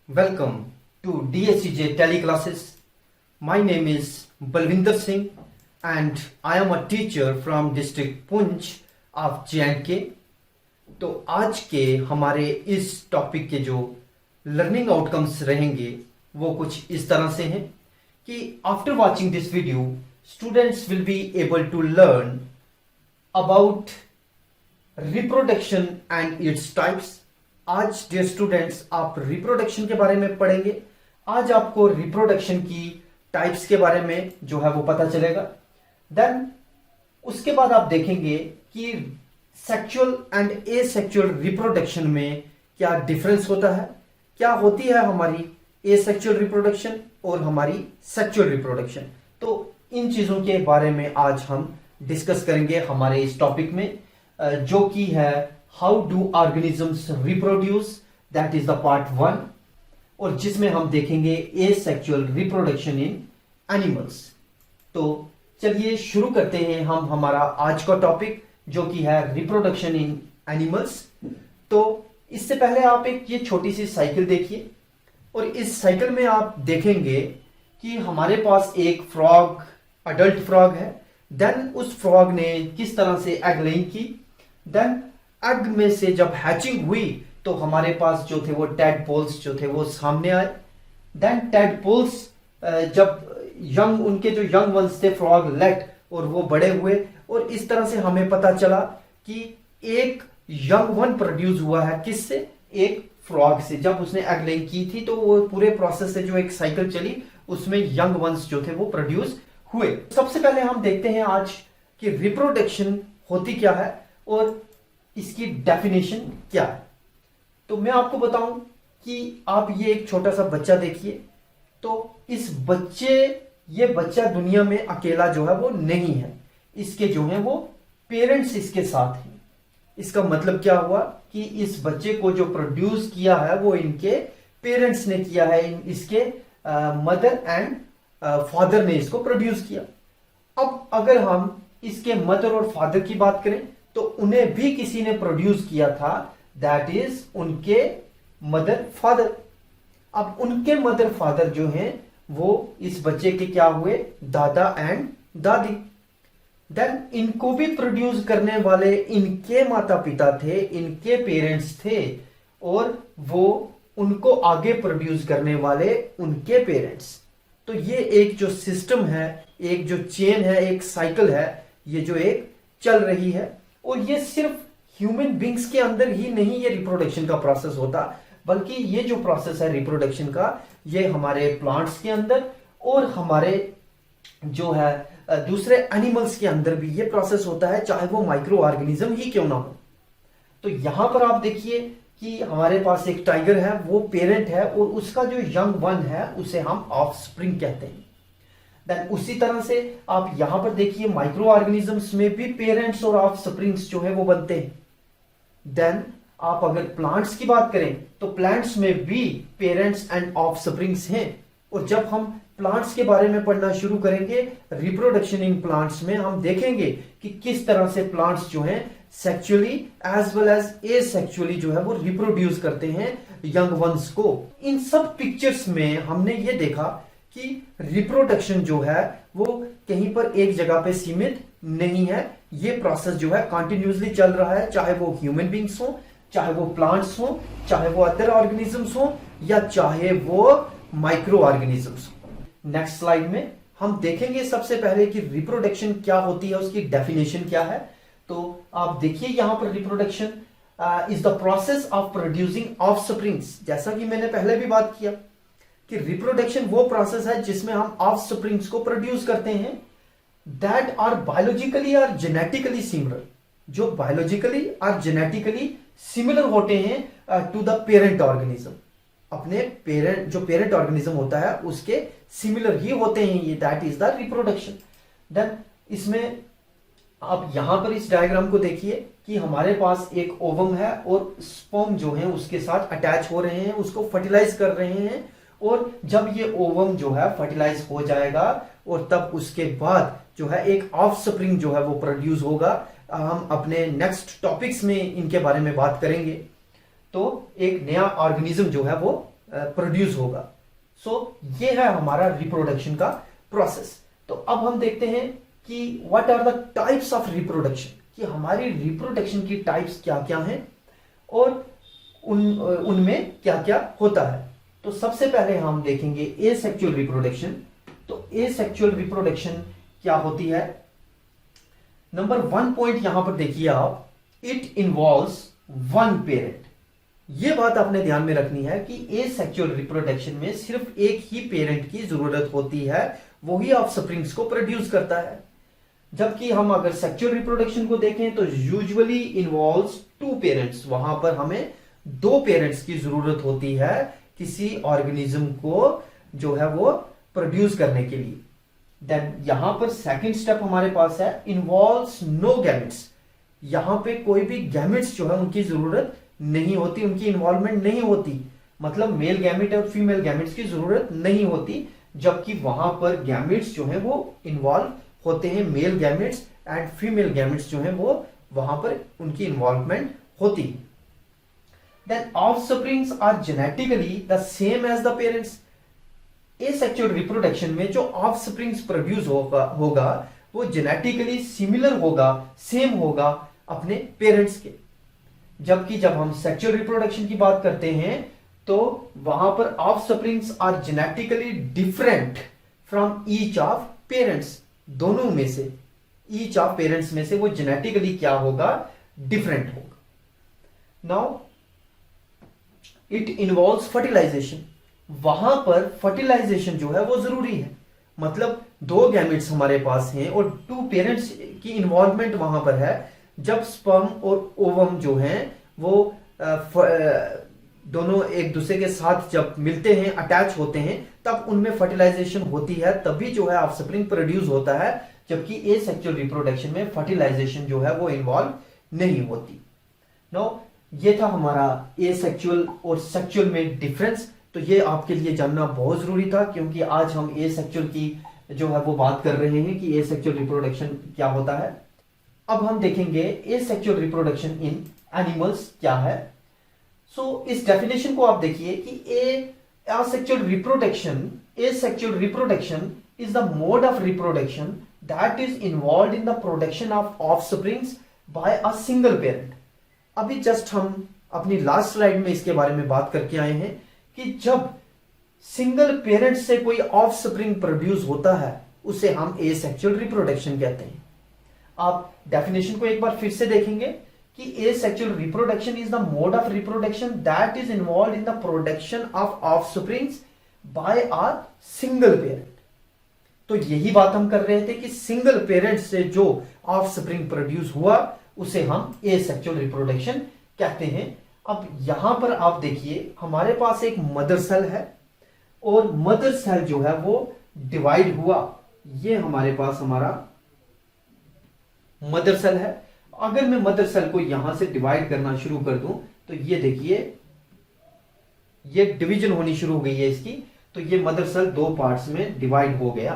Welcome to DSCJ Teleclasses. My name is Balvinder Singh and I am a teacher from district Punch of J&K. तो आज के हमारे इस topic के जो लर्निंग आउटकम्स रहेंगे वो कुछ इस तरह से हैं कि after watching this video students will be able to learn about reproduction and its types. आज डियर स्टूडेंट्स आप रिप्रोडक्शन के बारे में पढ़ेंगे. आज आपको रिप्रोडक्शन की टाइप्स के बारे में जो है वो पता चलेगा. देन उसके बाद आप देखेंगे कि सेक्सुअल एंड एसेक्सुअल रिप्रोडक्शन में क्या डिफरेंस होता है, क्या होती है हमारी एसेक्सुअल रिप्रोडक्शन और हमारी सेक्सुअल रिप्रोडक्शन. तो इन चीजों के बारे में आज हम डिस्कस करेंगे हमारे इस टॉपिक में, जो कि है how do organisms reproduce. That is the part 1 और जिसमें हम देखेंगे एसेक्सुअल रिप्रोडक्शन इन एनिमल्स. तो चलिए शुरू करते हैं हम हमारा आज का टॉपिक जो कि है रिप्रोडक्शन इन एनिमल्स. तो इससे पहले आप एक ये छोटी सी साइकिल देखिए और इस साइकिल में आप देखेंगे कि हमारे पास एक फ्रॉग, अडल्ट फ्रॉग है. देन उस फ्रॉग ने किस तरह से एग लेइंग की. देन एग में से जब हैचिंग हुई तो हमारे पास जो थे वो टैडपोल्स जो थे वो सामने आए. देन टैडपोल्स जब यंग, उनके जो यंग वंस थे फ्रॉग लेट और वो बड़े हुए और इस तरह से हमें पता चला कि एक यंग वन प्रोड्यूस हुआ है किससे, एक फ्रॉग से. जब उसने एग लेइंग की थी तो वो पूरे प्रोसेस से जो एक साइकिल चली उसमें यंग वंस जो थे वो प्रोड्यूस हुए. सबसे पहले हम देखते हैं आज कि रिप्रोडक्शन होती क्या है और इसकी डेफिनेशन क्या है. तो मैं आपको बताऊं कि आप ये एक छोटा सा बच्चा देखिए. तो इस ये बच्चा दुनिया में अकेला जो है वो नहीं है. इसके जो है वो पेरेंट्स इसके साथ हैं. इसका मतलब क्या हुआ कि इस बच्चे को जो प्रोड्यूस किया है वो इनके पेरेंट्स ने किया है. इसके मदर एंड फादर ने इसको प्रोड्यूस किया. अब अगर हम इसके मदर और फादर की बात करें तो उन्हें भी किसी ने प्रोड्यूस किया था. दैट इज उनके मदर फादर. अब उनके मदर फादर जो हैं वो इस बच्चे के क्या हुए, दादा एंड दादी. देन इनको भी प्रोड्यूस करने वाले इनके माता पिता थे, इनके पेरेंट्स थे और वो उनको आगे प्रोड्यूस करने वाले उनके पेरेंट्स. तो ये एक जो सिस्टम है, एक जो चेन है, एक साइकिल है, ये जो एक चल रही है. और ये सिर्फ ह्यूमन बींग्स के अंदर ही नहीं ये रिप्रोडक्शन का प्रोसेस होता, बल्कि ये जो प्रोसेस है रिप्रोडक्शन का ये हमारे प्लांट्स के अंदर और हमारे जो है दूसरे एनिमल्स के अंदर भी ये प्रोसेस होता है, चाहे वो माइक्रो ऑर्गेनिज्म ही क्यों ना हो. तो यहां पर आप देखिए कि हमारे पास एक टाइगर है, वो पेरेंट है और उसका जो यंग वन है उसे हम ऑफस्प्रिंग कहते हैं. देन उसी तरह से आप यहां पर देखिए माइक्रो ऑर्गेनिजम्स में भी पेरेंट्स और ऑफस्प्रिंग्स जो है वो बनते हैं. देन आप अगर प्लांट्स की बात करें तो प्लांट्स में भी पेरेंट्स एंड ऑफस्प्रिंग्स हैं. और जब हम प्लांट्स के बारे में पढ़ना शुरू करेंगे रिप्रोडक्शन इन प्लांट्स में, हम देखेंगे कि किस तरह से प्लांट्स जो हैं sexually as well as asexually जो है वो रिप्रोड्यूस करते हैं यंग वंस को. इन सब पिक्चर्स में हमने ये देखा कि रिप्रोडक्शन जो है वो कहीं पर एक जगह पे सीमित नहीं है. ये प्रोसेस जो है कंटिन्यूअसली चल रहा है, चाहे वो ह्यूमन बींग्स हो, चाहे वो प्लांट्स हो, चाहे वो अदर ऑर्गेनिजम्स हो या चाहे वो माइक्रो ऑर्गेनिजम्स हो. नेक्स्ट स्लाइड में हम देखेंगे सबसे पहले कि रिप्रोडक्शन क्या होती है, उसकी डेफिनेशन क्या है. तो आप देखिए यहां पर reproduction is the process of producing offsprings. जैसा कि मैंने पहले भी बात किया कि रिप्रोडक्शन वो प्रोसेस है जिसमें हम ऑफस्प्रिंग्स को प्रोड्यूस करते हैं दैट आर बायोलॉजिकली और जेनेटिकली सिमिलर, जो बायोलॉजिकली और जेनेटिकली सिमिलर होते हैं टू द पेरेंट ऑर्गेनिज्म. अपने पेरेंट, जो पेरेंट ऑर्गेनिज्म होता है उसके सिमिलर ही होते हैं ये. That is the reproduction. Then इसमें आप यहां पर इस डायग्राम को देखिए कि हमारे पास एक ओवम है और स्पर्म जो है उसके साथ अटैच हो रहे हैं, उसको फर्टिलाइज कर रहे हैं. और जब ये ओवम जो है फर्टिलाइज हो जाएगा और तब उसके बाद जो है एक ऑफस्प्रिंग जो है वो प्रोड्यूस होगा. हम अपने नेक्स्ट टॉपिक्स में इनके बारे में बात करेंगे. तो एक नया ऑर्गेनिज्म जो है वो प्रोड्यूस होगा। सो ये है हमारा रिप्रोडक्शन का प्रोसेस। तो अब हम देखते हैं कि what are the types of reproduction, कि हमारी रिप्रोडक्शन की टाइप्स क्या क्या हैं और उनमें क्या क्या होता है। तो सबसे पहले हम देखेंगे एसेक्सुअल रिप्रोडक्शन। तो एसेक्सुअल रिप्रोडक्शन क्या होती है? नंबर 1 पॉइंट यहां पर देखिए आप, इट इन्वॉल्व्स वन पेरेंट। ये बात आपने ध्यान में रखनी है कि एसेक्सुअल रिप्रोडक्शन में सिर्फ एक ही पेरेंट की जरूरत होती है, वही ऑफस्प्रिंग्स को प्रोड्यूस करता है। जबकि हम अगर सेक्सुअल रिप्रोडक्शन को देखें तो यूजुअली इन्वॉल्व्स 2 पेरेंट्स, वहां पर हमें 2 पेरेंट्स की जरूरत होती है किसी ऑर्गेनिज्म को जो है वो प्रोड्यूस करने के लिए। देन यहां पर सेकंड स्टेप हमारे पास है, इन्वॉल्व्स नो गैमेट्स। यहां पे कोई भी गैमेट्स जो है उनकी जरूरत नहीं होती, उनकी इन्वॉल्वमेंट नहीं होती, मतलब मेल गैमेट और फीमेल गैमेट्स की जरूरत नहीं होती। जबकि वहां पर गैमेट्स जो है वो इन्वॉल्व होते हैं, male gametes and female gametes जो है वो वहां पर उनकी इन्वॉल्वमेंट होती है। Then offsprings are genetically the same as the parents. Asexual reproduction में जो ऑफस्प्रिंग्स प्रोड्यूस होगा वो जेनेटिकली सिमिलर होगा, सेम होगा अपने पेरेंट्स के। जबकि जब हम सेक्सुअल रिप्रोडक्शन की बात करते हैं तो वहां पर offsprings are genetically different from each of parents. दोनों में से, ईच ऑफ पेरेंट्स में से वो जेनेटिकली क्या होगा? डिफरेंट होगा। Now it involves fertilisation. वहां पर फर्टिलाइजेशन जो है वो जरूरी है, मतलब 2 गैमेट्स हमारे पास हैं और 2 पेरेंट्स की इन्वॉल्वमेंट वहां पर है। जब स्पर्म और ओवम जो हैं वो दोनों एक दूसरे के साथ जब मिलते हैं, अटैच होते हैं, तब उनमें फर्टिलाइजेशन होती है, तभी जो है ऑफस्प्रिंग प्रोड्यूस होता है। जबकि एसेक्सुअल रिप्रोडक्शन में फर्टिलाइजेशन जो है वो इन्वॉल्व नहीं होती। नो, ये था हमारा एसेक्सुअल और सेक्सुअल में डिफरेंस। तो ये आपके लिए जानना बहुत जरूरी था, क्योंकि आज हम एसेक्सुअल की जो है वो बात कर रहे हैं कि एसेक्सुअल रिप्रोडक्शन क्या होता है। अब हम देखेंगे एसेक्सुअल रिप्रोडक्शन इन एनिमल्स क्या है। सो इस डेफिनेशन को आप देखिए कि asexual reproduction is the mode of reproduction that is involved in the production of offsprings by a single parent। अभी जस्ट हम अपनी लास्ट स्लाइड में इसके बारे में बात करके आए हैं कि जब सिंगल पेरेंट से कोई ऑफस्प्रिंग प्रोड्यूस होता है उसे हम एसेक्सुअल रिप्रोडक्शन कहते हैं। आप डेफिनेशन को एक बार फिर से देखेंगे कि asexual reproduction is the mode of reproduction that is involved in the production of offsprings by a single parent। तो यही बात हम कर रहे थे कि सिंगल पेरेंट से जो ऑफस्प्रिंग प्रोड्यूस हुआ उसे हम asexual रिप्रोडक्शन कहते हैं। अब यहां पर आप देखिए हमारे पास एक मदर सेल है और मदर सेल जो है वो डिवाइड हुआ। ये हमारे पास हमारा मदर सेल है। अगर मैं मदर सेल को यहां से डिवाइड करना शुरू कर दूं तो ये देखिए ये डिवीजन होनी शुरू हो गई है इसकी। तो ये मदर सेल 2 पार्ट्स में डिवाइड हो गया।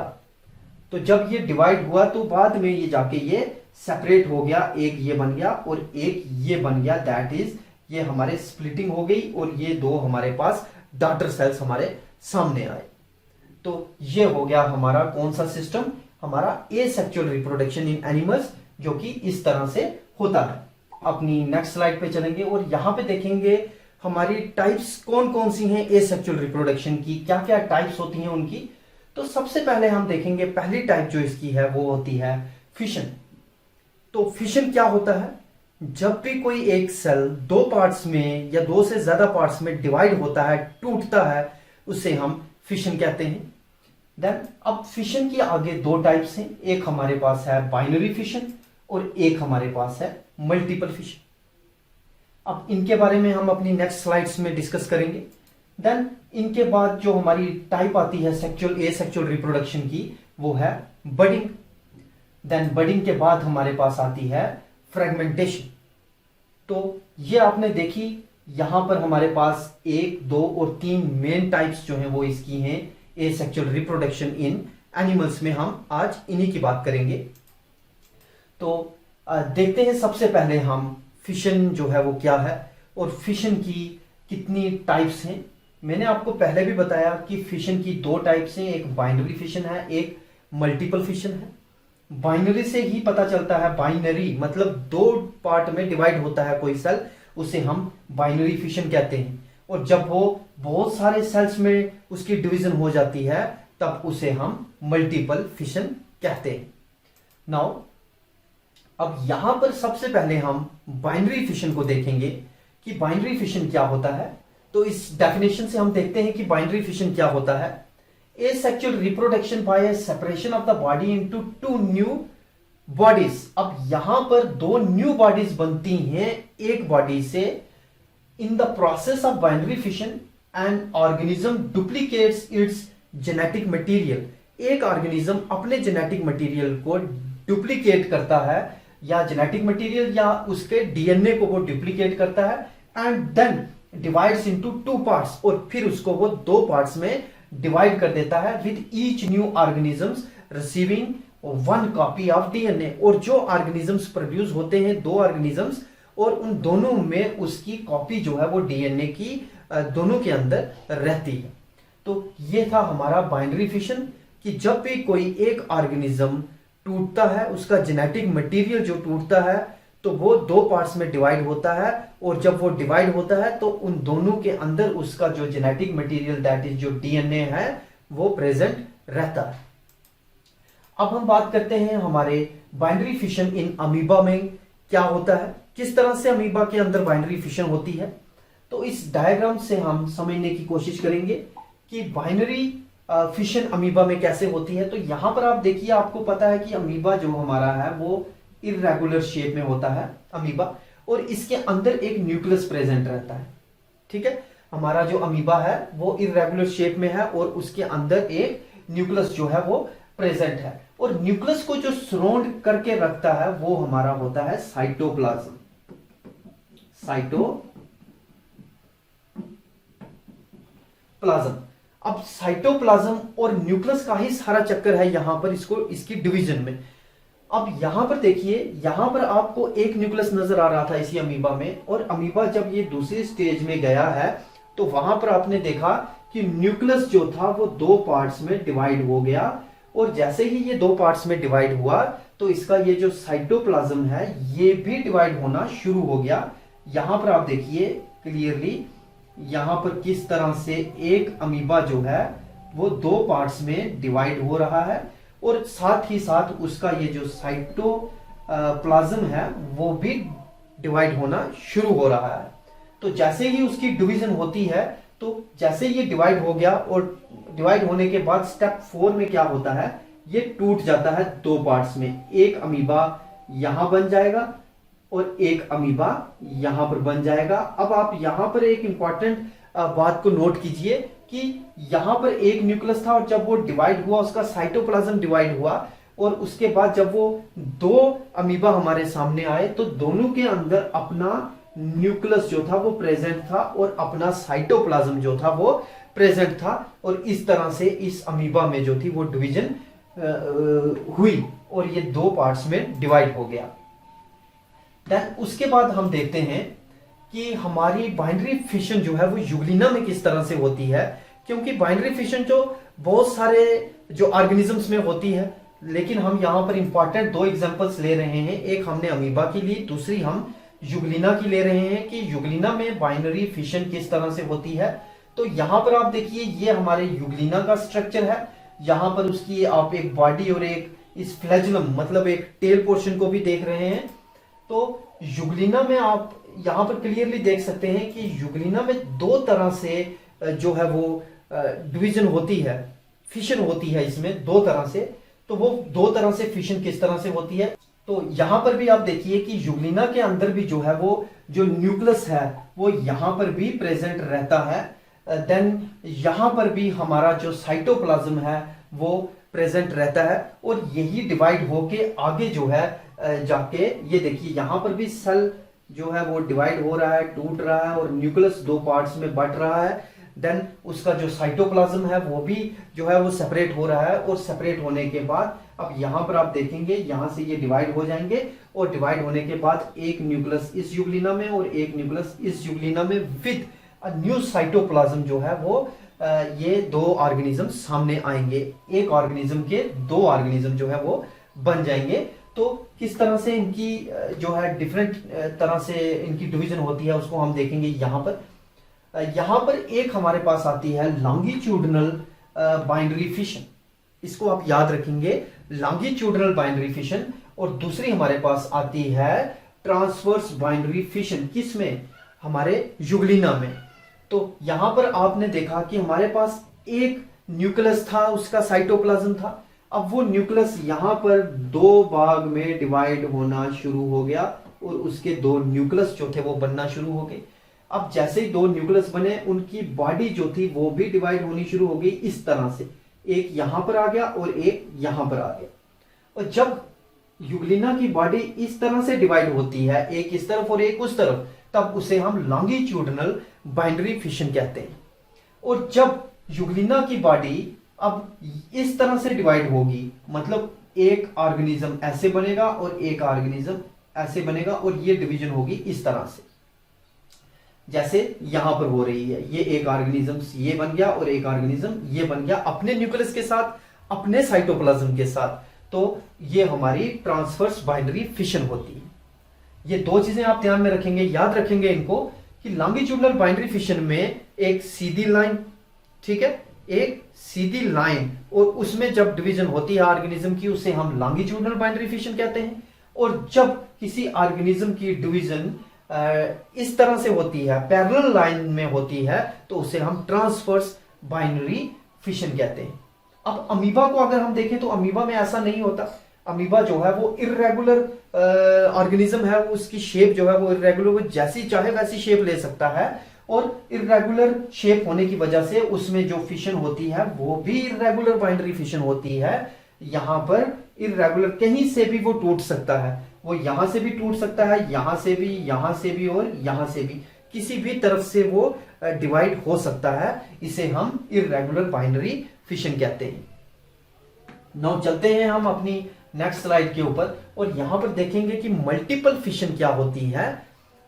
तो जब ये डिवाइड हुआ तो बाद में ये जाके ये सेपरेट हो गया, एक ये बन गया और एक ये बन गया। दैट इज ये हमारे स्प्लिटिंग हो गई और ये 2 हमारे पास डॉटर सेल्स हमारे सामने आए। तो ये हो गया हमारा कौन सा सिस्टम? हमारा एसेक्सुअल रिप्रोडक्शन इन एनिमल्स, जो कि इस तरह से होता है। अपनी नेक्स्ट स्लाइड पे चलेंगे और यहां पे देखेंगे हमारी टाइप्स कौन कौन सी हैं एसेक्सुअल रिप्रोडक्शन की, क्या क्या टाइप्स होती हैं उनकी। तो सबसे पहले हम देखेंगे पहली टाइप जो इसकी है वो होती है फिशन। तो फिशन क्या होता है? जब भी कोई एक सेल 2 पार्ट्स में या 2 से ज्यादा पार्ट्स में डिवाइड होता है, टूटता है, उसे हम फिशन कहते हैं। देन अब फिशन की आगे 2 टाइप्स हैं। एक हमारे पास है बाइनरी फिशन और एक हमारे पास है मल्टीपल फिशन। अब इनके बारे में हम अपनी नेक्स्ट स्लाइड्स में डिस्कस करेंगे। देन इनके बाद जो हमारी टाइप आती है सेक्सुअल एसेक्सुअल रिप्रोडक्शन की वो है बडिंग। देन बडिंग के बाद हमारे पास आती है फ्रेगमेंटेशन। तो ये आपने देखी, यहां पर हमारे पास 1, 2 और 3 मेन टाइप्स जो हैं वो इसकी हैं एसेक्सुअल रिप्रोडक्शन इन एनिमल्स में। हम आज इन्हीं की बात करेंगे। तो देखते हैं सबसे पहले हम फिशन जो है वो क्या है और फिशन की कितनी टाइप्स हैं। मैंने आपको पहले भी बताया कि फिशन की दो टाइप्स हैं, एक बाइनरी फिशन है, एक मल्टीपल फिशन है। बाइनरी से ही पता चलता है, बाइनरी मतलब दो पार्ट में डिवाइड होता है कोई सेल, उसे हम बाइनरी फिशन कहते हैं। और जब वो बहुत सारे सेल्स में उसकी डिवीजन हो जाती है तब उसे हम मल्टीपल फिशन कहते हैं। नाउ अब यहां पर सबसे पहले हम बाइनरी फिशन को देखेंगे कि बाइनरी फिशन क्या होता है। तो इस डेफिनेशन से हम देखते हैं कि बाइनरी फिशन क्या होता है। Asexual reproduction by separation of the body into to new bodies. अब यहां पर दो न्यू बॉडीज बनती हैं एक बॉडी से। In the process of binary fission an organism duplicates it's genetic material. एक ऑर्गेनिज्म अपने जेनेटिक मटेरियल को डुप्लीकेट करता है, या जेनेटिक मटेरियल या उसके डीएनए को वो डुप्लीकेट करता है, and then divides into two parts, और फिर उसको वो दो पार्ट्स में डिवाइड कर देता है with each new organisms receiving one copy of DNA. और जो ऑर्गेनिजम्स प्रोड्यूस होते हैं, दो ऑर्गेनिजम्स, और उन दोनों में उसकी कॉपी जो है वो डीएनए की दोनों के अंदर रहती है। तो ये था हमारा बाइनरी फिशन कि जब भी कोई एक ऑर्गेनिज्म टूटता है, उसका जेनेटिक मटेरियल जो टूटता है तो वो दो पार्ट्स में डिवाइड होता है, और जब वो डिवाइड होता है तो उन दोनों के अंदर उसका जो जेनेटिक मटेरियल दैट इज जो डीएनए है वो प्रेजेंट रहता है। अब हम बात करते हैं हमारे बाइनरी फिशन इन अमीबा में क्या होता है, किस तरह से अमीबा के अंदर बाइनरी फिशन होती है। तो इस डायग्राम से हम समझने की कोशिश करेंगे कि बाइनरी फिशन अमीबा में कैसे होती है। तो यहां पर आप देखिए, आपको पता है कि अमीबा जो हमारा है वो इर्रेगुलर शेप में होता है अमीबा, और इसके अंदर एक न्यूक्लियस प्रेजेंट रहता है। ठीक है, हमारा जो अमीबा है वो इर्रेगुलर शेप में है और उसके अंदर एक न्यूक्लियस जो है वो प्रेजेंट है, और न्यूक्लियस को जो सराउंड करके रखता है वो हमारा होता है साइटोप्लाज्म। साइटोप्लाज्म। अब साइटोप्लाज्म और न्यूक्लियस का ही सारा चक्कर है यहां पर इसकी डिवीजन में। अब यहां पर देखिए, यहां पर आपको एक न्यूक्लियस नजर आ रहा था इसी अमीबा में, और अमीबा जब ये दूसरी स्टेज में गया है तो वहां पर आपने देखा कि न्यूक्लियस जो था वो दो पार्ट्स में डिवाइड हो गया, और जैसे ही ये दो पार्ट्स में डिवाइड हुआ तो इसका ये जो साइटोप्लाज्म है ये भी डिवाइड होना शुरू हो गया। यहां पर आप देखिए क्लियरली, यहां पर किस तरह से एक अमीबा जो है वो दो पार्ट्स में डिवाइड हो रहा है, और साथ ही साथ उसका ये जो साइटोप्लाज्म है वो भी डिवाइड होना शुरू हो रहा है। तो जैसे ही उसकी डिवीजन होती है, तो जैसे ये डिवाइड हो गया, और डिवाइड होने के बाद स्टेप 4 में क्या होता है, ये टूट जाता है दो पार्ट्स में। एक अमीबा यहां बन जाएगा और एक अमीबा यहां पर बन जाएगा। अब आप यहां पर एक इंपॉर्टेंट बात को नोट कीजिए कि यहां पर एक न्यूक्लियस था, और जब वो डिवाइड हुआ, उसका साइटोप्लाज्म डिवाइड हुआ, और उसके बाद जब वो दो अमीबा हमारे सामने आए तो दोनों के अंदर अपना न्यूक्लियस जो था वो प्रेजेंट था और अपना साइटोप्लाज्म जो था वो प्रेजेंट था, और इस तरह से इस अमीबा में जो थी वो डिवीजन हुई और ये दो पार्ट्स में डिवाइड हो गया। देन उसके बाद हम देखते हैं कि हमारी बाइनरी फिशन जो है वो यूग्लिना में किस तरह से होती है, क्योंकि बाइनरी फिशन जो बहुत सारे जो ऑर्गेनिजम्स में होती है, लेकिन हम यहां पर इंपॉर्टेंट दो एग्जांपल्स ले रहे हैं। एक हमने अमीबा की ली, दूसरी हम यूग्लिना की ले रहे हैं कि यूग्लिना में बाइनरी फिशन किस तरह से होती है। तो यहां पर आप देखिए, ये हमारे यूग्लिना का स्ट्रक्चर है। यहां पर उसकी आप एक बॉडी और एक इस फ्लैजुलम मतलब एक टेल पोर्शन को भी देख रहे हैं। तो यूग्लिना में आप यहां पर क्लियरली देख सकते हैं कि यूग्लिना में दो तरह से जो है वो डिवीजन होती है, फिशन होती है इसमें दो तरह से। तो वो दो तरह से फिशन किस तरह से होती है, तो यहां पर भी आप देखिए कि यूग्लिना के अंदर भी जो है वो जो न्यूक्लियस है वो यहां पर भी प्रेजेंट रहता है। देन यहां पर भी हमारा जो साइटोप्लाज्म है वो प्रेजेंट रहता है, और यही डिवाइड होके आगे जो है जाके ये देखिए यहां पर भी सेल जो है वो डिवाइड हो रहा है, टूट रहा है, और न्यूक्लियस दो पार्ट्स में बट रहा है। देन उसका जो साइटोप्लाज्म है वो भी जो है वो सेपरेट हो रहा है, और सेपरेट होने के बाद अब यहां पर आप देखेंगे यहां से ये डिवाइड हो जाएंगे, और डिवाइड होने के बाद एक न्यूक्लियस इस यूग्लिना में और एक न्यूक्लियस इस यूग्लिना में विद न्यू साइटोप्लाज्म जो है वो ये दो ऑर्गेनिज्म सामने आएंगे, एक ऑर्गेनिज्म के दो ऑर्गेनिज्म जो है वो बन जाएंगे। तो किस तरह से इनकी जो है डिफरेंट तरह से इनकी डिवीजन होती है उसको हम देखेंगे। यहाँ पर एक हमारे पास आती है लॉन्गिट्यूडनल बाइनरी फिशन, इसको आप याद रखेंगे, लॉन्गिट्यूडनल बाइनरी फिशन। और दूसरी हमारे पास आती है ट्रांसवर्स बाइनरी फिशन, किसमें, हमारे युगलिना में। तो यहां पर आपने देखा कि हमारे पास एक न्यूक्लियस था, उसका साइटोप्लाज्म था। अब वो न्यूक्लियस यहां पर दो भाग में डिवाइड होना शुरू हो गया और उसके दो न्यूक्लियस जो थे वो बनना शुरू हो गए। अब जैसे ही दो न्यूक्लियस बने उनकी बॉडी जो थी वो भी डिवाइड होनी शुरू हो गई इस तरह से, एक यहां पर आ गया और एक यहां पर आ गया। और जब युगलिना की बॉडी इस तरह से डिवाइड होती है, एक इस तरफ और एक उस तरफ, तब उसे हम लॉन्गिट्यूडनल बाइनरी फिशन कहते हैं। और जब युगलिना की बॉडी अब इस तरह से डिवाइड होगी, मतलब एक ऑर्गेनिज्म ऐसे बनेगा और एक ऑर्गेनिज्म ऐसे बनेगा और ये डिवीजन होगी इस तरह से, जैसे यहां पर हो रही है। ये एक ऑर्गेनिज्म ये बन गया और एक ऑर्गेनिज्म ये बन गया अपने न्यूक्लियस के साथ, अपने साइटोप्लाज्म के साथ। तो ये हमारी ट्रांसवर्स बाइनरी फिशन होती है। ये दो चीजें आप ध्यान में रखेंगे, याद रखेंगे इनको, कि लॉन्गिट्यूडनल बाइनरी फिशन में एक सीधी लाइन, ठीक है, एक सीधी लाइन, और उसमें जब डिवीजन होती है ऑर्गेनिज्म की उसे हम लॉन्गिट्यूडनल बाइनरी फिशन कहते हैं। और जब किसी ऑर्गेनिज्म की डिवीजन इस तरह से होती है, पैरेलल लाइन में होती है, तो उसे हम ट्रांसवर्स बाइनरी फिशन कहते हैं। अब अमीबा को अगर हम देखें तो अमीबा में ऐसा नहीं होता। अमीबा जो है वो इर्रेगुलर ऑर्गेनिज्म है, वो उसकी शेप जो है वो इर्रेगुलर, वो जैसी चाहे वैसी शेप ले सकता है। और इर्रेगुलर शेप होने की वजह से उसमें जो फिशन होती है वो भी इर्रेगुलर बाइनरी फिशन होती है। यहां पर इर्रेगुलर, कहीं से भी वो टूट सकता है, वो यहां से भी टूट सकता है, यहां से भी, यहां से भी और यहां से भी, किसी भी तरफ से वो डिवाइड हो सकता है। इसे हम इर्रेगुलर बाइनरी फिशन कहते हैं। नाउ चलते हैं हम अपनी नेक्स्ट स्लाइड के ऊपर और यहां पर देखेंगे कि मल्टीपल फिशन क्या होती है।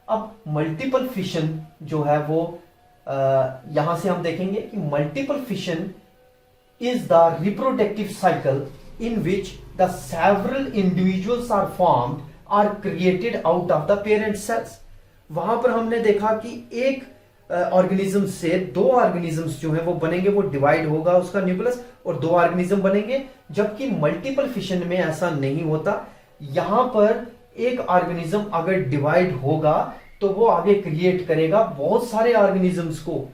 अब मल्टीपल फिशन जो है वो यहां से हम देखेंगे कि multiple fission is the reproductive cycle in which the several individuals are formed or created out of the parent cells। वहां पर हमने देखा कि एक ऑर्गेनिज्म से दो ऑर्गेनिजम्स जो है वो बनेंगे, वो डिवाइड होगा उसका न्यूक्लियस और दो ऑर्गेनिज्म बनेंगे। जबकि मल्टीपल फिशन में ऐसा नहीं होता। यहां पर एक ऑर्गेनिज्म अगर डिवाइड होगा तो वो आगे क्रिएट करेगा बहुत सारे ऑर्गेनिजम्स को।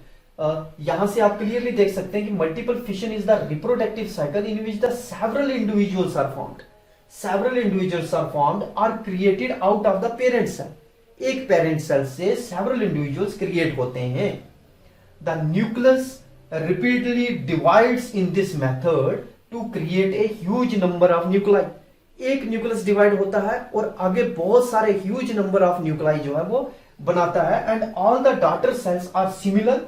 यहां से आप क्लियरली देख सकते हैं कि multiple fission is the reproductive cycle in which the several individuals are formed, several individuals are formed are created out of the parent cell. एक पेरेंट सेल से सेवरल इंडिविजुअल्स क्रिएट होते हैं। The nucleus repeatedly divides in this method to create a huge number of nuclei. एक nucleus divide होता है और आगे बहुत सारे ह्यूज नंबर ऑफ न्यूक्लाई जो है वो बनाता है। And all the daughter cells are similar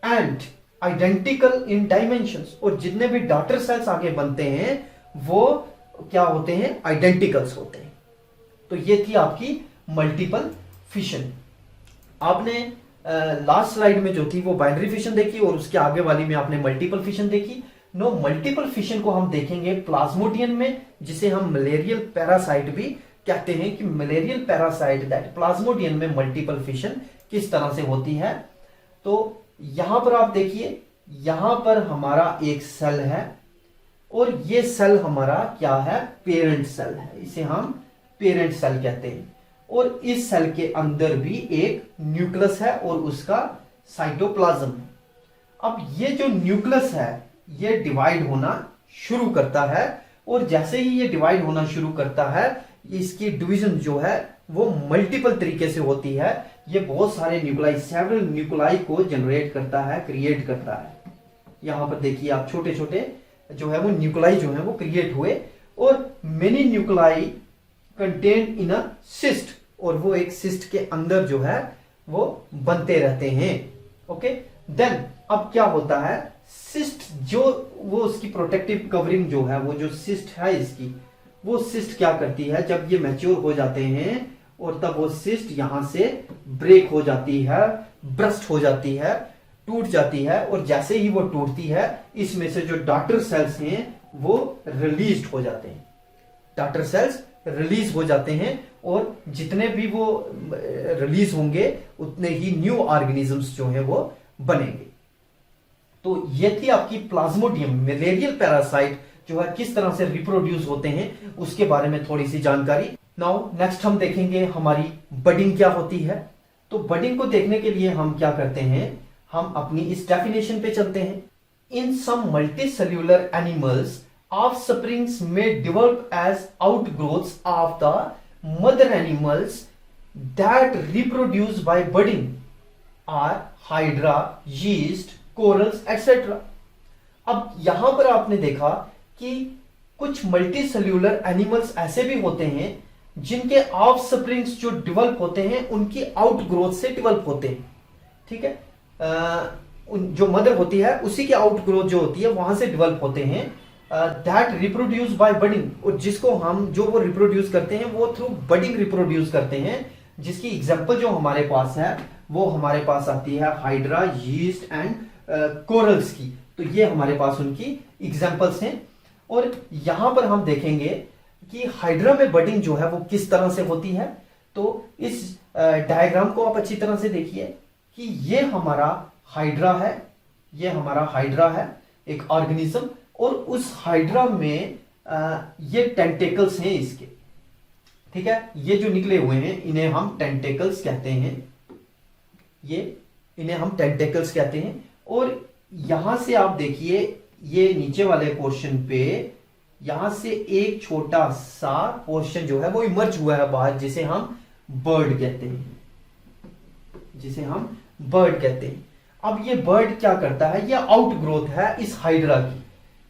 and identical in dimensions. और जितने भी डॉटर सेल्स आगे बनते हैं वो क्या होते हैं, आइडेंटिकल्स होते हैं। तो ये थी आपकी मल्टीपल फिशन। आपने लास्ट स्लाइड में जो थी वो बाइनरी फिशन देखी और उसके आगे वाली में आपने मल्टीपल फिशन देखी। नो मल्टीपल फिशन को हम देखेंगे प्लाज्मोडियम में, जिसे हम मलेरियल पैरासाइट भी कहते हैं, कि मलेरियल पैरासाइट दैट प्लाज्मोडियम में मल्टीपल फिशन किस तरह से होती है। तो यहां पर आप देखिए, यहां पर हमारा एक सेल है और ये सेल हमारा क्या है, पेरेंट सेल है, इसे हम पेरेंट सेल कहते हैं। और इस सेल के अंदर भी एक न्यूक्लियस है और उसका साइटोप्लाज्म है। अब ये जो न्यूक्लियस है ये डिवाइड होना शुरू करता है और जैसे ही ये डिवाइड होना शुरू करता है इसकी डिवीजन जो है वो मल्टीपल तरीके से होती है। ये बहुत सारे न्यूक्लाई, सेवरल न्यूक्लाई को जनरेट करता है, क्रिएट करता है। यहां पर देखिए आप, छोटे छोटे जो है वो न्यूक्लाई जो है वो क्रिएट हुए और many nuclei contain in a cyst, और वो एक सिस्ट के अंदर जो है वो बनते रहते हैं। ओके, देन अब क्या होता है, सिस्ट जो वो उसकी प्रोटेक्टिव कवरिंग जो है, वो जो सिस्ट है इसकी, वो सिस्ट क्या करती है, जब ये मैच्योर हो जाते हैं और तब वो सिस्ट यहां से ब्रेक हो जाती है ब्रस्ट हो जाती है, टूट जाती है, और जैसे ही वो टूटती है इसमें से जो डॉटर सेल्स हैं वो रिलीज हो जाते हैं, डॉटर सेल्स रिलीज हो जाते हैं, और जितने भी वो रिलीज होंगे उतने ही न्यू ऑर्गेनिजम्स जो हैं वो बनेंगे। तो ये थी आपकी प्लाज्मोडियम मलेरियल पैरासाइट जो है किस तरह से रिप्रोड्यूस होते हैं उसके बारे में थोड़ी सी जानकारी। नाउ नेक्स्ट हम देखेंगे हमारी बडिंग क्या होती है। तो बडिंग को देखने के लिए हम क्या करते हैं, हम अपनी इस डेफिनेशन पे चलते हैं। In some multicellular animals offsprings may develop as outgrowths of the mother animals that reproduce by budding are hydra, yeast, corals, etc. अब यहां पर आपने देखा कि कुछ मल्टी सेल्यूलर एनिमल्स ऐसे भी होते हैं जिनके ऑफस्प्रिंग्स जो डेवलप होते हैं उनकी आउटग्रोथ से डेवलप होते हैं। ठीक है, जो मदर होती है उसी की आउटग्रोथ जो होती है वहां से डेवलप होते हैं, दैट रिप्रोड्यूस बाय बडिंग, और जिसको हम जो वो रिप्रोड्यूस करते हैं वो थ्रू बडिंग रिप्रोड्यूस करते हैं, जिसकी एग्जांपल जो हमारे पास है वो हमारे पास आती है हाइड्रा, यीस्ट एंड कोरल्स की। तो ये हमारे पास उनकी एग्जांपल्स हैं। और यहां पर हम देखेंगे कि हाइड्रा में बडिंग जो है वो किस तरह से होती है। तो इस डायग्राम को आप अच्छी तरह से देखिए कि ये हमारा हाइड्रा है, ये हमारा हाइड्रा है एक ऑर्गेनिज्म, और उस हाइड्रा में ये टेंटेकल्स हैं इसके। ठीक है, ये जो निकले हुए हैं इन्हें हम टेंटेकल्स कहते हैं, ये इन्हें हम टेंटेकल्स कहते हैं। और यहां से आप देखिए ये नीचे वाले पोर्शन पे यहां से एक छोटा सा पोर्शन जो है वो इमर्ज हुआ है बाहर, जिसे हम बर्ड कहते हैं, जिसे हम बर्ड कहते हैं। अब ये बर्ड क्या करता है, ये आउटग्रोथ है इस हाइड्रा की,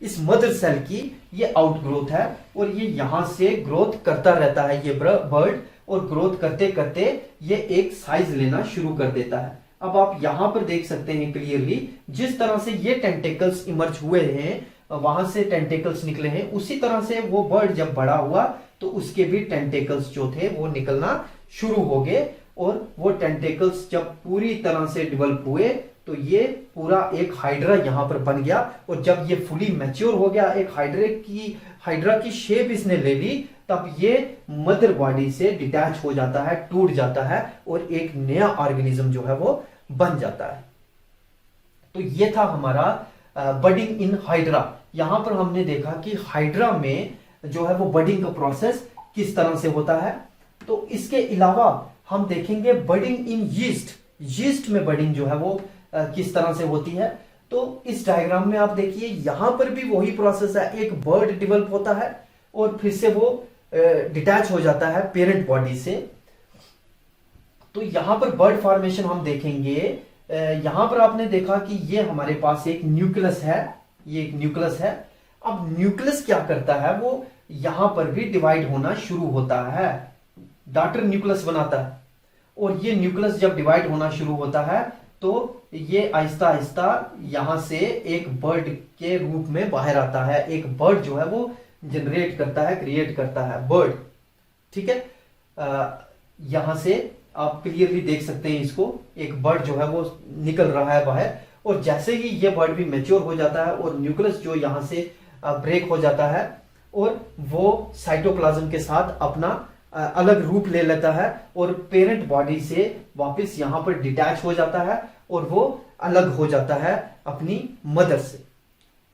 इस मदर सेल की ये आउटग्रोथ है, और ये यहां से ग्रोथ करता रहता है ये बर्ड, और ग्रोथ करते करते ये एक साइज लेना शुरू कर देता है। अब आप यहां पर देख सकते हैं क्लियरली जिस तरह से ये टेंटेकल्स इमर्ज हुए हैं, वहां से टेंटेकल्स निकले हैं, उसी तरह से वो बर्ड जब बड़ा हुआ तो उसके भी टेंटेकल्स जो थे वो निकलना शुरू हो गए, और वो टेंटेकल्स जब पूरी तरह से डेवलप हुए तो ये पूरा एक हाइड्रा यहां पर बन गया। और जब ये फुली मैच्योर हो गया, एक हाइड्रा की शेप इसने ले ली, तब ये मदर बॉडी से डिटैच हो जाता है, टूट जाता है, और एक नया ऑर्गेनिज्म जो है वो बन जाता है। तो ये था हमारा बडिंग इन हाइड्रा। यहां पर हमने देखा कि हाइड्रा में जो है वो बडिंग का प्रोसेस किस तरह से होता है। तो इसके अलावा हम देखेंगे बडिंग इन यीस्ट, यीस्ट में बडिंग जो है वो किस तरह से होती है। तो इस डायग्राम में आप देखिए यहां पर भी वही प्रोसेस है, एक बर्ड डेवलप होता है और फिर से वो डिटैच हो जाता है पेरेंट बॉडी से। तो यहां पर बर्ड फॉर्मेशन हम देखेंगे, यहां पर आपने देखा कि ये हमारे पास एक न्यूक्लियस है, ये एक न्यूक्लियस है। अब न्यूक्लियस क्या करता है, वो यहां पर भी डिवाइड होना शुरू होता है, डॉटर न्यूक्लियस बनाता है, और ये न्यूक्लियस जब डिवाइड होना शुरू होता है तो ये आहिस्ता आहिस्ता यहां से एक बर्ड के रूप में बाहर आता है, एक बर्ड जो है वो जनरेट करता है, क्रिएट करता है बर्ड। ठीक है, यहां से आप क्लियरली देख सकते हैं इसको, एक बर्ड जो है वो निकल रहा है बाहर, और जैसे ही ये बर्ड भी मैच्योर हो जाता है और न्यूक्लियस जो यहां से ब्रेक हो जाता है और वो साइटोप्लाज्म के साथ अपना अलग रूप ले लेता है और पेरेंट बॉडी से वापस यहां पर डिटैच हो जाता है और वो अलग हो जाता है अपनी मदर से।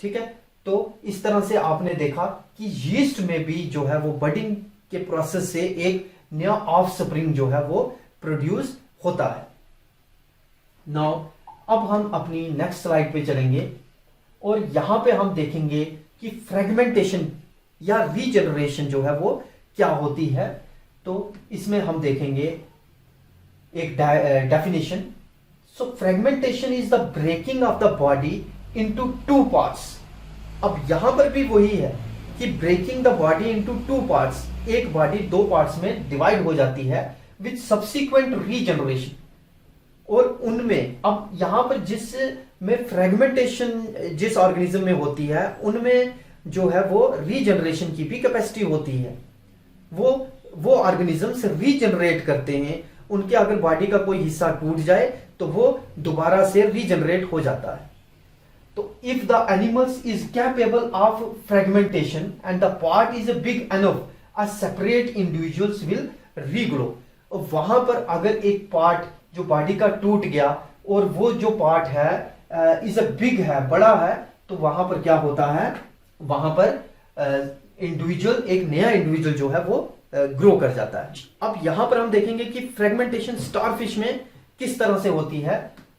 ठीक है, तो इस तरह से आपने देखा कि यीस्ट में भी जो है वो बडिंग के प्रोसेस से एक नया ऑफस्प्रिंग जो है वो प्रोड्यूस होता है। नाउ अब हम अपनी नेक्स्ट स्लाइड पे चलेंगे और यहां पे हम देखेंगे कि फ्रेगमेंटेशन या रीजनरेशन जो है वो क्या होती है। तो इसमें हम देखेंगे एक definition. So fragmentation is the breaking of the body into two parts. अब यहां पर भी वही है कि breaking the body into two parts, एक बॉडी दो पार्ट्स में डिवाइड हो जाती है विद सब्सिक्वेंट रीजनरेशन। और उनमें अब यहां पर जिस में फ्रेगमेंटेशन जिस ऑर्गेनिज्म में होती है उनमें जो है वो रीजनरेशन की भी कैपेसिटी होती है, वो ऑर्गेनिजम्स रीजनरेट करते हैं उनके अगर बॉडी का कोई हिस्सा टूट जाए तो वो दोबारा से रीजनरेट हो जाता है। तो if the animals is capable of fragmentation and the part is big enough, a separate individuals will regrow. वहां पर अगर एक पार्ट जो बॉडी का टूट गया और वो जो पार्ट है इज अ बिग है, बड़ा है, तो वहां पर क्या होता है, वहां पर इंडिविजुअल, एक नया इंडिविजुअल जो है वो ग्रो कर जाता है। अब यहां पर हम देखेंगे कि फ्रेगमेंटेशन स्टारफिश में किस तरह से होती है।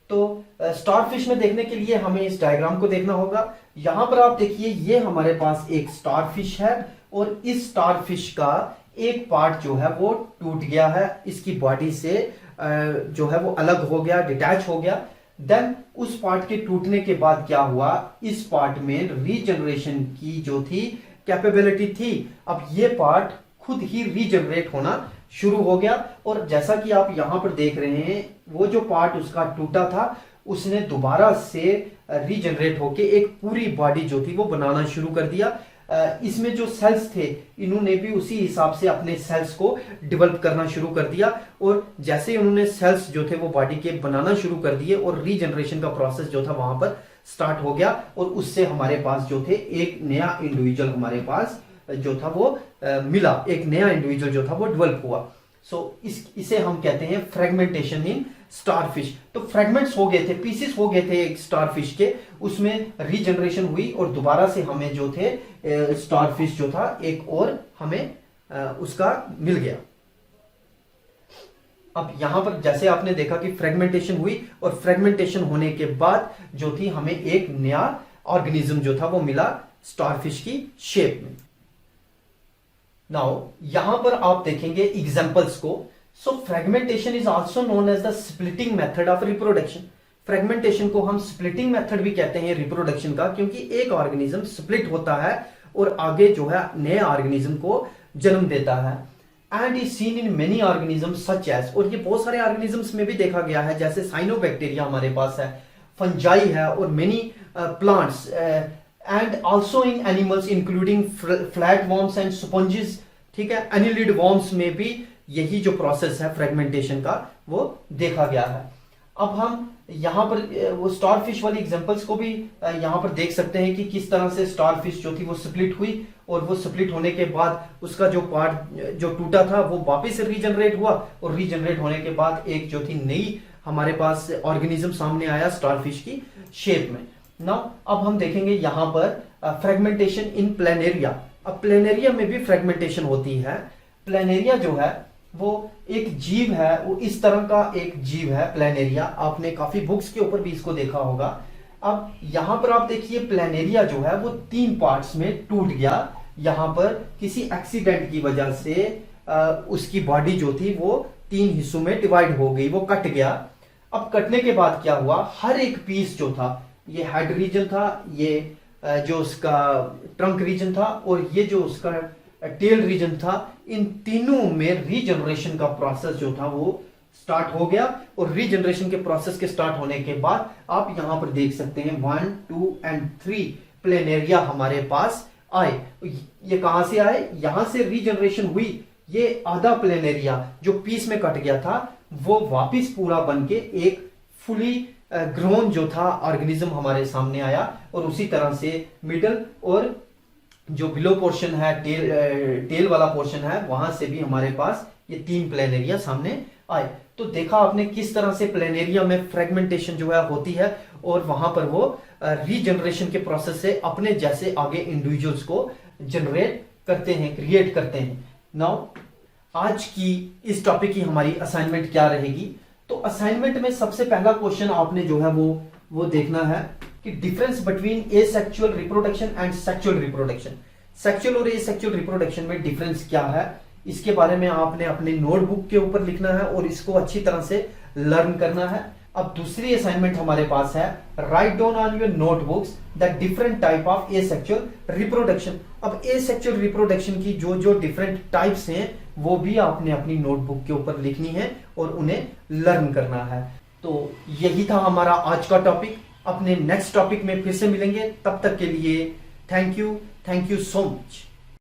तो स्टारफिश में देखने के लिए हमें इस डायग्राम को देखना होगा। यहां पर आप देखिए, ये हमारे पास एक स्टारफिश है और इस स्टारफिश का एक पार्ट जो है वो टूट गया है, इसकी बॉडी से जो है वो अलग हो गया, डिटैच हो गया। देन उस पार्ट के टूटने के बाद क्या हुआ, इस पार्ट में रीजनरेशन की जो थी कैपेबिलिटी थी। अब ये पार्ट खुद ही रीजनरेट होना शुरू हो गया और जैसा कि आप यहां पर देख रहे हैं, वो जो पार्ट उसका टूटा था उसने दोबारा से रीजनरेट होके एक पूरी बॉडी जो थी वो बनाना शुरू कर दिया। इसमें जो सेल्स थे, इन्होंने भी उसी हिसाब से अपने सेल्स को डेवलप करना शुरू कर दिया और जैसे उन्होंने सेल्स जो थे वो बॉडी के बनाना शुरू कर दिए और रीजनरेशन का प्रोसेस जो था वहां पर स्टार्ट हो गया और उससे हमारे पास जो थे एक नया इंडिविजुअल हमारे पास जो था वो मिला, एक नया इंडिविजुअल जो था वो डेवलप हुआ। इसे हम कहते हैं फ्रेगमेंटेशन इन स्टारफिश। तो फ्रेगमेंट्स हो गए थे, पीसेस हो गए थे एक स्टारफिश के, उसमें रीजनरेशन हुई और दोबारा से हमें जो थे स्टारफिश जो था एक और हमें उसका मिल गया। अब यहां पर जैसे आपने देखा कि फ्रेगमेंटेशन हुई और फ्रेगमेंटेशन होने के बाद जो थी हमें एक नया ऑर्गेनिज्म जो था वो मिला स्टारफिश की शेप में। नाउ यहां पर आप देखेंगे एग्जांपल्स को। So fragmentation is also known as the splitting method of reproduction. Fragmentation को हम स्प्लिटिंग मेथड भी कहते हैं रिप्रोडक्शन का, क्योंकि एक ऑर्गेनिज्म स्प्लिट होता है और आगे जो है नए ऑर्गेनिज्म को जन्म देता है। And is seen in many organism such as, और ये बहुत सारे ऑर्गेनिजम्स में भी देखा गया है, जैसे साइनोबैक्टीरिया हमारे पास है, फंजाई है और many plants, and also in animals including flat worms and sponges. ठीक है, एनिलिड वॉर्म्स में भी यही जो प्रोसेस है फ्रेगमेंटेशन का वो देखा गया है। अब हम यहां पर वो स्टारफिश वाली एग्जांपल्स को भी यहां पर देख सकते हैं कि किस तरह से स्टारफिश जो थी वो स्प्लिट हुई और वो स्प्लिट होने के बाद उसका जो पार्ट जो टूटा था वो वापस से रीजनरेट हुआ और रीजनरेट होने के बाद एक जो थी नई हमारे पास ऑर्गेनिज्म सामने आया स्टारफिश की शेप में। नाउ अब हम देखेंगे यहां पर फ्रेगमेंटेशन इन प्लेनेरिया। अब प्लेनेरिया में भी फ्रेगमेंटेशन होती है। प्लेनेरिया जो है वो एक जीव है, वो इस तरह का एक जीव है प्लेनेरिया। आपने काफी बुक्स के ऊपर भी इसको देखा होगा। अब यहां पर आप देखिए प्लेनेरिया जो है वो 3 पार्ट्स में टूट गया। यहां पर किसी एक्सीडेंट की वजह से उसकी बॉडी जो थी वो 3 हिस्सों में डिवाइड हो गई, वो कट गया। अब कटने के बाद क्या हुआ, हर एक पीस जो था, ये हेड रीजन था, ये जो उसका ट्रंक रीजन था और ये जो उसका टेल रीजन था, इन तीनों में रीजनरेशन का प्रोसेस जो था वो स्टार्ट हो गया। और रीजनरेशन के प्रोसेस के स्टार्ट होने के बाद आप यहां पर देख सकते हैं 1, 2 एंड 3 प्लेनेरिया हमारे पास आए। ये कहां से आए, यहां से रीजनरेशन हुई। ये आधा प्लेनेरिया जो पीस में कट गया था वो वापिस पूरा बन के एक फुली ग्रोन जो था ऑर्गेनिज्म हमारे सामने आया और उसी तरह से मिडल और जो बिलो पोर्शन है, टेल वाला पोर्शन है, वहां से भी हमारे पास ये 3 प्लेनेरिया सामने आए। तो देखा आपने किस तरह से प्लेनेरिया में फ्रेगमेंटेशन जो है होती है और वहां पर वो रीजनरेशन के प्रोसेस से अपने जैसे आगे इंडिविजुअल्स को जनरेट करते हैं, क्रिएट करते हैं। नाउ आज की इस टॉपिक की हमारी असाइनमेंट क्या रहेगी, तो असाइनमेंट में सबसे पहला क्वेश्चन आपने जो है वो देखना है कि difference between asexual reproduction and sexual reproduction. Sexual और एसेक्सुअल रिप्रोडक्शन में डिफरेंस क्या है, इसके बारे में आपने अपने नोटबुक के ऊपर लिखना है और इसको अच्छी तरह से लर्न करना है। अब दूसरी असाइनमेंट हमारे पास है, write down on your notebooks the different type of asexual reproduction. अब एसेक्सुअल रिप्रोडक्शन की जो डिफरेंट टाइप्स हैं वो भी आपने अपनी नोटबुक के ऊपर लिखनी है और उन्हें लर्न करना है। तो यही था हमारा आज का टॉपिक। अपने नेक्स्ट टॉपिक में फिर से मिलेंगे, तब तक के लिए थैंक यू सो मच।